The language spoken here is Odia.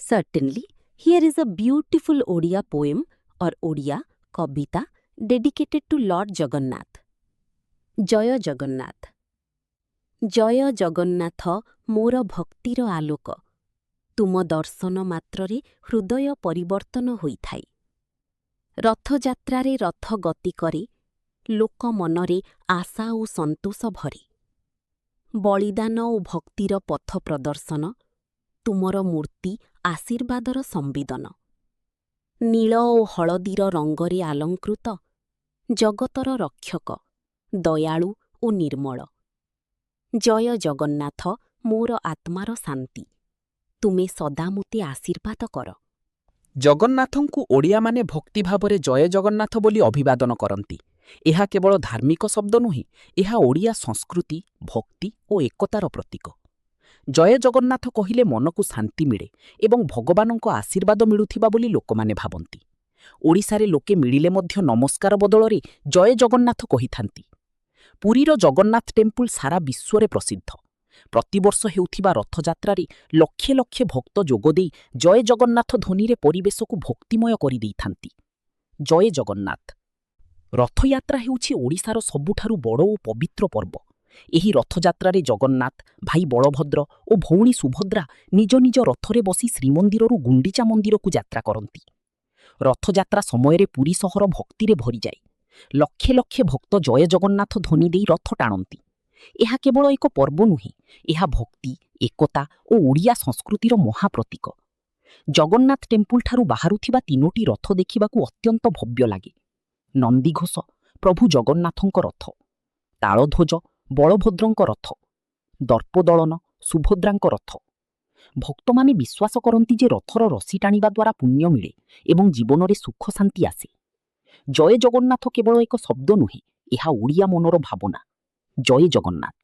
Certainly, here is a beautiful Odia poem or Odia Kavita dedicated to Lord Jagannath. Jaya Jagannath. Jaya Jagannath ମୋର ଭକ୍ତିର ଆଲୋକ ତୁମ ଦର୍ଶନ ମାତ୍ରରେ ହୃଦୟ ପରିବର୍ତ୍ତନ ହୋଇଥାଏ। ରଥଯାତ୍ରାରେ ରଥ ଗତି କରେ ଲୋକ ମନରେ ଆଶା ଓ ସନ୍ତୋଷ ଭରେ। ବଳିଦାନ ଓ ଭକ୍ତିର ପଥ ପ୍ରଦର୍ଶନ ତୁମର ମୂର୍ତ୍ତି ଆଶୀର୍ବାଦର ସମ୍ବିଦନ। ନୀଳ ଓ ହଳଦୀର ରଙ୍ଗରେ ଆଲଙ୍କୃତ ଜଗତର ରକ୍ଷକ ଦୟାଳୁ ଓ ନିର୍ମଳ। ଜୟ ଜଗନ୍ନାଥ ମୋର ଆତ୍ମାର ଶାନ୍ତି ତୁମେ ସଦା ମୋତେ ଆଶୀର୍ବାଦ କର। ଜଗନ୍ନାଥଙ୍କୁ ଓଡ଼ିଆମାନେ ଭକ୍ତି ଭାବରେ ଜୟ ଜଗନ୍ନାଥ ବୋଲି ଅଭିବାଦନ କରନ୍ତି। ଏହା କେବଳ ଧାର୍ମିକ ଶବ୍ଦ ନୁହେଁ, ଏହା ଓଡ଼ିଆ ସଂସ୍କୃତି, ଭକ୍ତି ଓ ଏକତାର ପ୍ରତୀକ। ଜୟ ଜଗନ୍ନାଥ କହିଲେ ମନକୁ ଶାନ୍ତି ମିଳେ ଏବଂ ଭଗବାନଙ୍କ ଆଶୀର୍ବାଦ ମିଳୁଥିବା ବୋଲି ଲୋକମାନେ ଭାବନ୍ତି। ଓଡ଼ିଶାରେ ଲୋକେ ମିଳିଲେ ମଧ୍ୟ ନମସ୍କାର ବଦଳରେ ଜୟ ଜଗନ୍ନାଥ କହିଥାନ୍ତି। ପୁରୀର ଜଗନ୍ନାଥ ଟେମ୍ପୁଲ ସାରା ବିଶ୍ୱରେ ପ୍ରସିଦ୍ଧ। ପ୍ରତିବର୍ଷ ହେଉଥିବା ରଥଯାତ୍ରାରେ ଲକ୍ଷେ ଲକ୍ଷେ ଭକ୍ତ ଯୋଗଦେଇ ଜୟ ଜଗନ୍ନାଥ ଧ୍ୱନିରେ ପରିବେଶକୁ ଭକ୍ତିମୟ କରିଦେଇଥାନ୍ତି। ଜୟ ଜଗନ୍ନାଥ। ରଥଯାତ୍ରା ହେଉଛି ଓଡ଼ିଶାର ସବୁଠାରୁ ବଡ଼ ଓ ପବିତ୍ର ପର୍ବ। ଏହି ରଥଯାତ୍ରାରେ ଜଗନ୍ନାଥ, ଭାଇ ବଳଭଦ୍ର ଓ ଭଉଣୀ ସୁଭଦ୍ରା ନିଜ ନିଜ ରଥରେ ବସି ଶ୍ରୀମନ୍ଦିରରୁ ଗୁଣ୍ଡିଚା ମନ୍ଦିରକୁ ଯାତ୍ରା କରନ୍ତି। ରଥଯାତ୍ରା ସମୟରେ ପୁରୀ ସହର ଭକ୍ତିରେ ଭରିଯାଏ। ଲକ୍ଷେ ଲକ୍ଷେ ଭକ୍ତ ଜୟ ଜଗନ୍ନାଥ ଧ୍ୱନି ଦେଇ ରଥ ଟାଣନ୍ତି। ଏହା କେବଳ ଏକ ପର୍ବ ନୁହେଁ, ଏହା ଭକ୍ତି, ଏକତା ଓ ଓଡ଼ିଆ ସଂସ୍କୃତିର ମହାପ୍ରତୀକ। ଜଗନ୍ନାଥ ଟେମ୍ପୁଲଠାରୁ ବାହାରୁଥିବା 3ଟି ରଥ ଦେଖିବାକୁ ଅତ୍ୟନ୍ତ ଭବ୍ୟ ଲାଗେ। ନନ୍ଦିଘୋଷ ପ୍ରଭୁ ଜଗନ୍ନାଥଙ୍କ ରଥ, ତାଳଧ୍ୱଜ ବଳଭଦ୍ରଙ୍କ ରଥ, ଦର୍ପଦଳନ ସୁଭଦ୍ରାଙ୍କ ରଥ। ଭକ୍ତମାନେ ବିଶ୍ୱାସ କରନ୍ତି ଯେ ରଥର ରସି ଟାଣିବା ଦ୍ୱାରା ପୁଣ୍ୟ ମିଳେ ଏବଂ ଜୀବନରେ ସୁଖ ଶାନ୍ତି ଆସେ। ଜୟ ଜଗନ୍ନାଥ କେବଳ ଏକ ଶବ୍ଦ ନୁହେଁ, ଏହା ଓଡ଼ିଆ ମନର ଭାବନା। ଜୟ ଜଗନ୍ନାଥ।